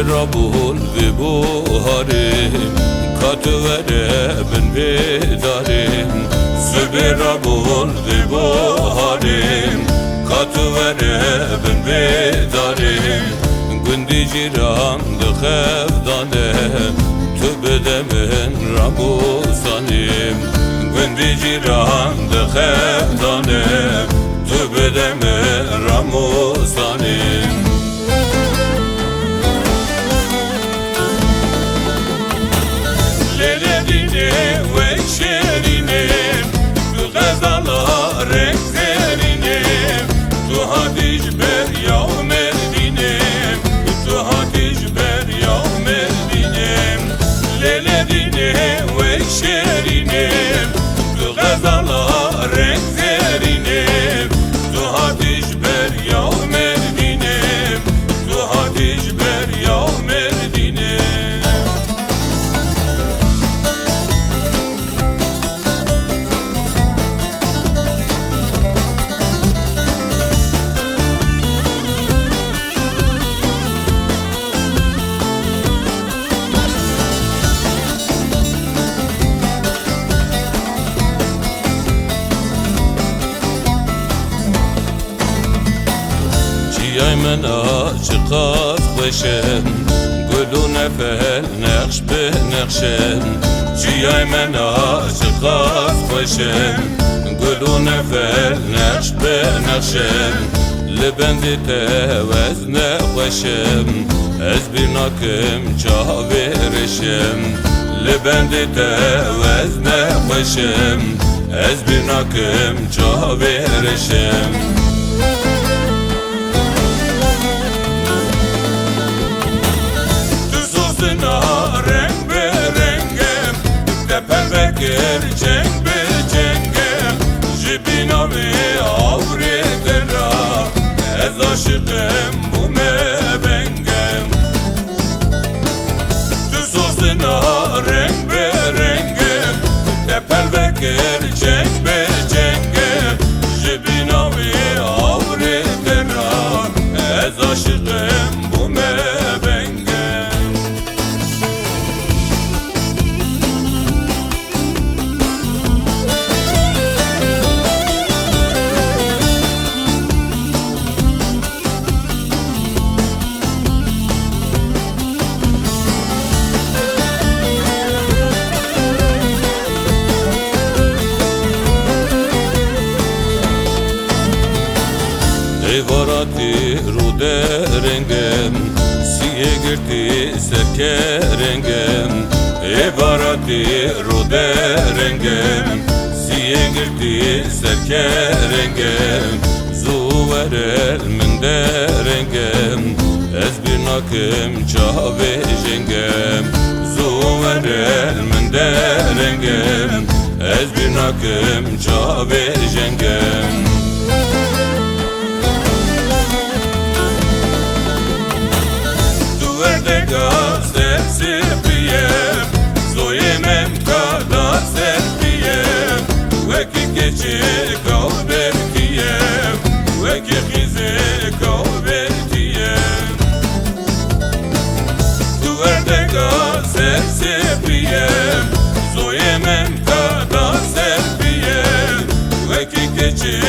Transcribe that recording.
رابول في بوهارم كاتوره بن بدارم سبي رابول في بوهارم كاتوره بن بدارم قندي جيران دخف دانم تبدأ من رابو صانم قندي جيران دخف دانم تبدأ من رابو صانم ليلة وشيريني تو غزالة ركزيريني تو هاتيش بر يوم الديني تو هاتيش بر يوم الديني ليلة وشيريني تو غزالة ركزيريني تو هاتيش بر يوم الديني تو هاتيش بر يوم الديني جياي من عاشقات خوشم گلو نفل نقش به نقشم جياي من عاشقات خوشم گلو نفل نقش به نقشم لبندی توز نخوشم از بیناکم چاویرشم لبندی توز نخوشم از بیناکم چاویرشم renk be rengem teper bekir cenk be cengem jibina ve avretera ez aşıkım bu mebengem düz olsun renk be rengem teper bekir cenk be cengem jibina ve avretera ez aşıkım bu mebengem Varati rude rengem siye girti serke rengem varati rude rengem siye girti serke rengem zuverel minde rengem ez binakim çave jengem zuverel minde rengem ez binakim çave jengem serpiyem zoyemem kadar serpiyem veki geçi kavbertiyem veki khize kavbertiyem duverde gazer serpiyem zoyemem kadar serpiyem veki geçi